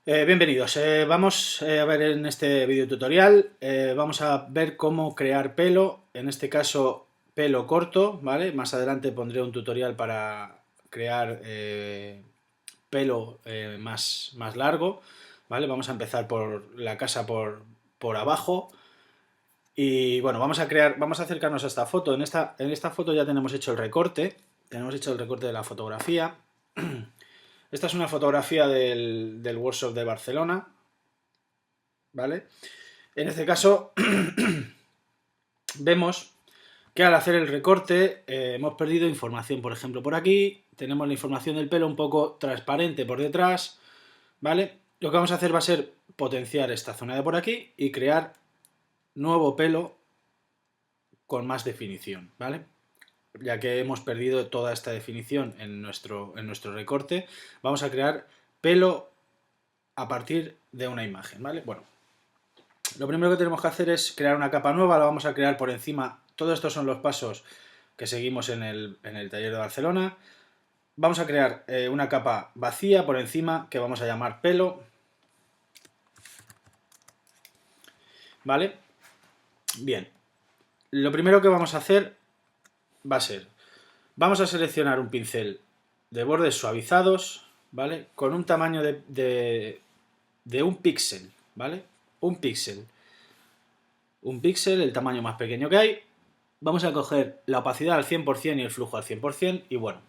Bienvenidos. Vamos a ver en este video tutorial, vamos a ver cómo crear pelo, en este caso pelo corto, ¿vale? Más adelante pondré un tutorial para crear pelo más largo, ¿vale? Vamos a empezar por la casa por abajo y bueno, vamos a acercarnos a esta foto. En esta foto ya tenemos hecho el recorte de la fotografía. Esta es una fotografía del workshop de Barcelona, ¿vale? En este caso, vemos que al hacer el recorte hemos perdido información. Por ejemplo, por aquí tenemos la información del pelo un poco transparente por detrás, ¿vale? Lo que vamos a hacer va a ser potenciar esta zona de por aquí y crear nuevo pelo con más definición, ¿vale? Ya que hemos perdido toda esta definición en nuestro recorte, vamos a crear pelo a partir de una imagen, ¿vale? Bueno, lo primero que tenemos que hacer es crear una capa nueva, la vamos a crear por encima. Todos estos son los pasos que seguimos en el taller de Barcelona. Vamos a crear una capa vacía por encima que vamos a llamar pelo, ¿vale? Bien, lo primero que vamos a hacer va a ser, vamos a seleccionar un pincel de bordes suavizados, ¿vale? Con un tamaño de un píxel, ¿vale? Un píxel. Un píxel, el tamaño más pequeño que hay. Vamos a coger la opacidad al 100% y el flujo al 100% y bueno,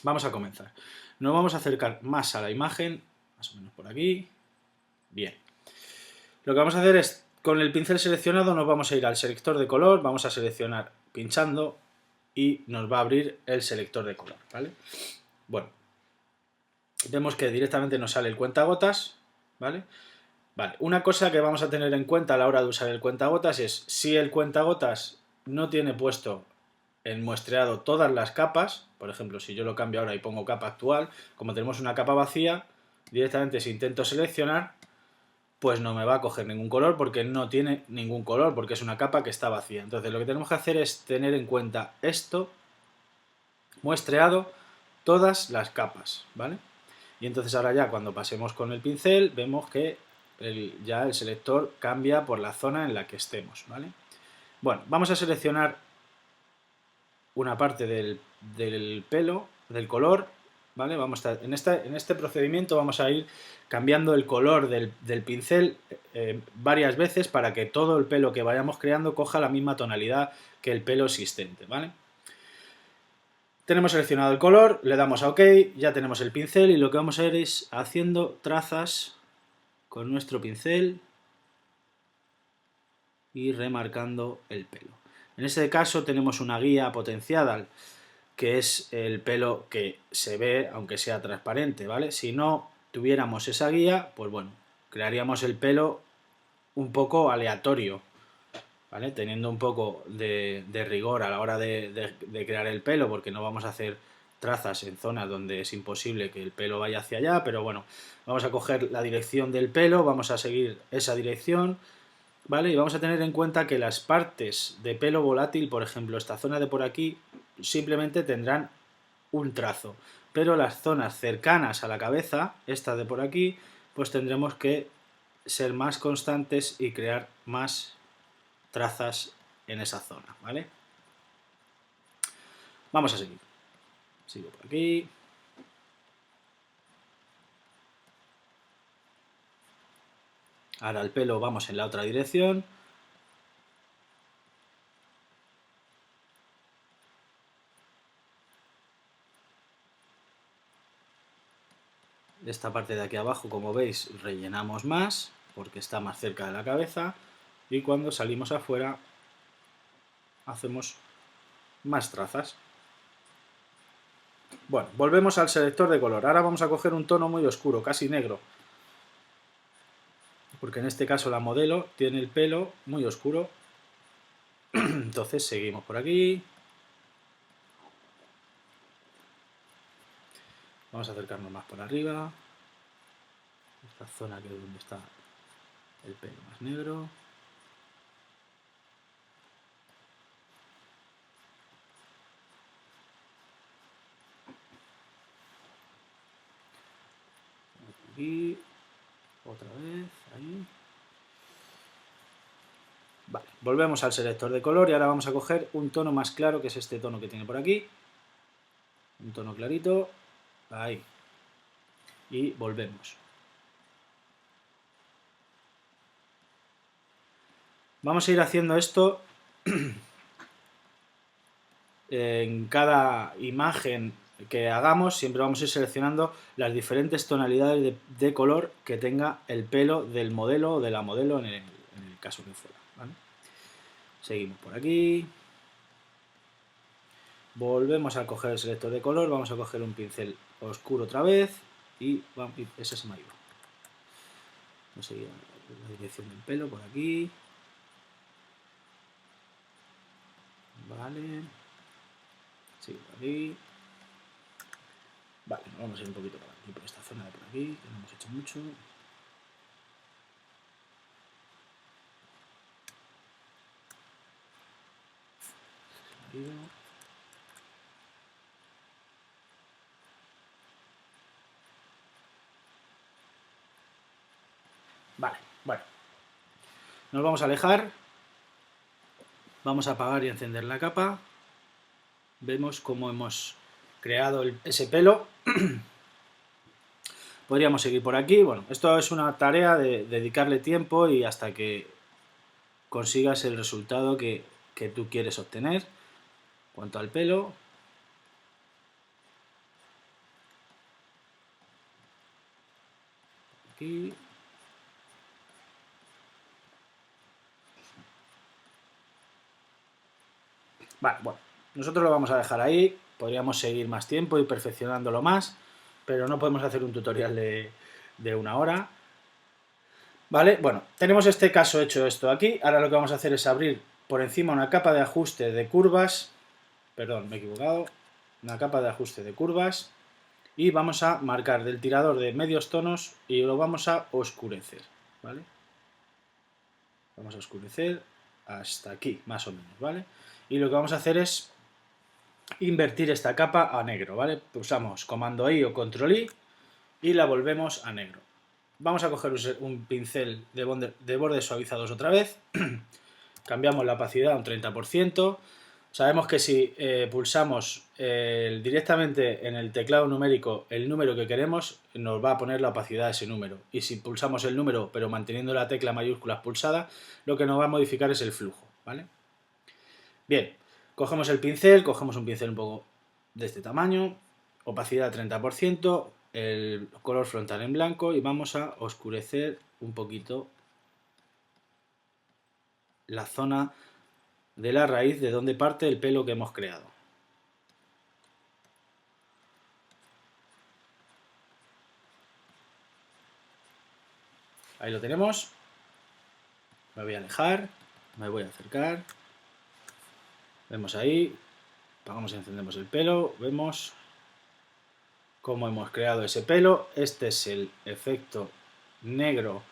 vamos a comenzar. Nos vamos a acercar más a la imagen, más o menos por aquí. Bien. Lo que vamos a hacer es, con el pincel seleccionado nos vamos a ir al selector de color, vamos a seleccionar pinchando y nos va a abrir el selector de color, ¿vale? Bueno, vemos que directamente nos sale el cuentagotas, ¿vale? Vale, una cosa que vamos a tener en cuenta a la hora de usar el cuentagotas es si el cuentagotas no tiene puesto en muestreado todas las capas, por ejemplo, si yo lo cambio ahora y pongo capa actual, como tenemos una capa vacía, directamente si intento seleccionar, pues no me va a coger ningún color porque no tiene ningún color, porque es una capa que está vacía. Entonces lo que tenemos que hacer es tener en cuenta esto, muestreado todas las capas, ¿vale? Y entonces ahora ya cuando pasemos con el pincel vemos que ya el selector cambia por la zona en la que estemos, ¿vale? Bueno, vamos a seleccionar una parte del pelo, del color, ¿vale? En este procedimiento vamos a ir cambiando el color del pincel varias veces para que todo el pelo que vayamos creando coja la misma tonalidad que el pelo existente, ¿vale? Tenemos seleccionado el color, le damos a OK, ya tenemos el pincel y lo que vamos a ir es haciendo trazas con nuestro pincel y remarcando el pelo. En este caso tenemos una guía potenciada, que es el pelo que se ve aunque sea transparente, ¿vale? Si no tuviéramos esa guía, pues bueno, crearíamos el pelo un poco aleatorio, ¿vale? Teniendo un poco de rigor a la hora de crear el pelo, porque no vamos a hacer trazas en zonas donde es imposible que el pelo vaya hacia allá, pero bueno, vamos a coger la dirección del pelo, vamos a seguir esa dirección, ¿vale? Y vamos a tener en cuenta que las partes de pelo volátil, por ejemplo, esta zona de por aquí, simplemente tendrán un trazo, pero las zonas cercanas a la cabeza, esta de por aquí, pues tendremos que ser más constantes y crear más trazas en esa zona, ¿vale? Vamos a seguir. Sigo por aquí. Ahora el pelo vamos en la otra dirección. Esta parte de aquí abajo, como veis, rellenamos más porque está más cerca de la cabeza y cuando salimos afuera hacemos más trazas. Bueno, volvemos al selector de color. Ahora vamos a coger un tono muy oscuro, casi negro, porque en este caso la modelo tiene el pelo muy oscuro. Entonces seguimos por aquí. Vamos a acercarnos más por arriba. Esta zona que es donde está el pelo más negro. aquí, otra vez, ahí. Vale, volvemos al selector de color y ahora vamos a coger un tono más claro, que es este tono que tiene por aquí. Un tono clarito, ahí. Y volvemos. Vamos a ir haciendo esto en cada imagen que hagamos, siempre vamos a ir seleccionando las diferentes tonalidades de color que tenga el pelo del modelo o de la modelo en el caso que fuera, ¿vale? Seguimos por aquí. Volvemos a coger el selector de color, vamos a coger un pincel oscuro otra vez y ese se me ha ido. Vamos a seguir la dirección del pelo por aquí. Vale. Sí, por aquí. Vale, vamos a ir un poquito por aquí, por esta zona de por aquí, que no hemos hecho mucho. Vale, bueno. Nos vamos a alejar. Vamos a apagar y encender la capa. Vemos cómo hemos creado ese pelo. Podríamos seguir por aquí. Bueno, esto es una tarea de dedicarle tiempo y hasta que consigas el resultado que tú quieres obtener. En cuanto al pelo, aquí. Vale, bueno, nosotros lo vamos a dejar ahí. Podríamos seguir más tiempo y perfeccionándolo más, pero no podemos hacer un tutorial de 1 hora. Vale, bueno, tenemos este caso hecho esto aquí. Ahora lo que vamos a hacer es abrir por encima una capa de ajuste de curvas. Perdón, me he equivocado. Una capa de ajuste de curvas. Y vamos a marcar del tirador de medios tonos y lo vamos a oscurecer. ¿Vale? Vamos a oscurecer hasta aquí, más o menos, ¿vale? Y lo que vamos a hacer es invertir esta capa a negro, ¿vale? Pulsamos comando I o control I y la volvemos a negro. Vamos a coger un pincel de bordes suavizados otra vez. Cambiamos la opacidad a un 30%. Sabemos que si pulsamos directamente en el teclado numérico el número que queremos, nos va a poner la opacidad de ese número. Y si pulsamos el número, pero manteniendo la tecla mayúsculas pulsada, lo que nos va a modificar es el flujo, ¿vale? Bien, cogemos el pincel, cogemos un pincel un poco de este tamaño, opacidad 30%, el color frontal en blanco y vamos a oscurecer un poquito la zona de la raíz de donde parte el pelo que hemos creado. Ahí lo tenemos. Me voy a alejar, me voy a acercar. Vemos ahí, apagamos y encendemos el pelo, vemos cómo hemos creado ese pelo. Este es el efecto negro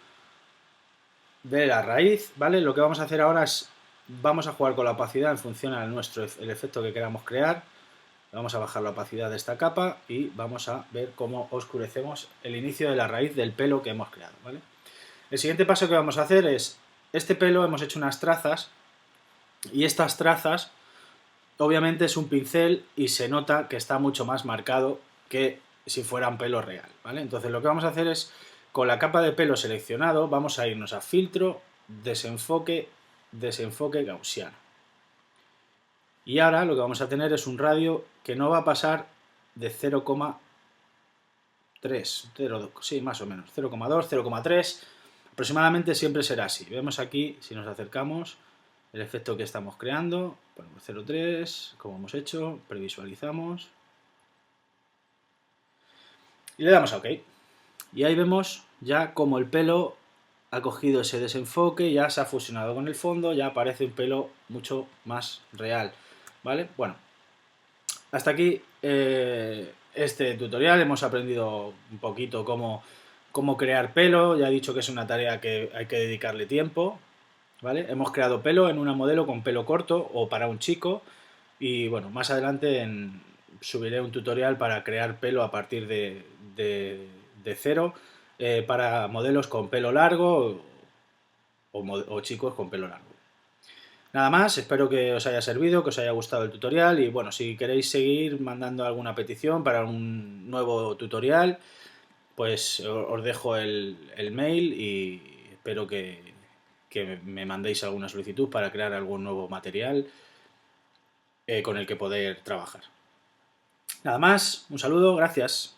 de la raíz, ¿vale? Lo que vamos a hacer ahora es, vamos a jugar con la opacidad en función a el efecto que queramos crear. Vamos a bajar la opacidad de esta capa y vamos a ver cómo oscurecemos el inicio de la raíz del pelo que hemos creado, ¿vale? El siguiente paso que vamos a hacer es, este pelo hemos hecho unas trazas y estas trazas obviamente es un pincel y se nota que está mucho más marcado que si fuera un pelo real, ¿vale? Entonces lo que vamos a hacer es, con la capa de pelo seleccionado, vamos a irnos a filtro, desenfoque, desenfoque gaussiano. Y ahora lo que vamos a tener es un radio que no va a pasar de 0,3, sí, más o menos, 0,2, 0,3, aproximadamente siempre será así. Vemos aquí, si nos acercamos, el efecto que estamos creando, ponemos 0,3, como hemos hecho, previsualizamos y le damos a OK. Y ahí vemos ya como el pelo ha cogido ese desenfoque, ya se ha fusionado con el fondo, ya aparece un pelo mucho más real, ¿vale? Bueno, hasta aquí este tutorial. Hemos aprendido un poquito cómo crear pelo. Ya he dicho que es una tarea que hay que dedicarle tiempo, ¿vale? Hemos creado pelo en una modelo con pelo corto o para un chico y bueno, más adelante subiré un tutorial para crear pelo a partir de cero para modelos con pelo largo o chicos con pelo largo. Nada más, espero que os haya servido, que os haya gustado el tutorial y bueno, si queréis seguir mandando alguna petición para un nuevo tutorial, pues os dejo el mail y espero que me mandéis alguna solicitud para crear algún nuevo material con el que poder trabajar. Nada más, un saludo, gracias.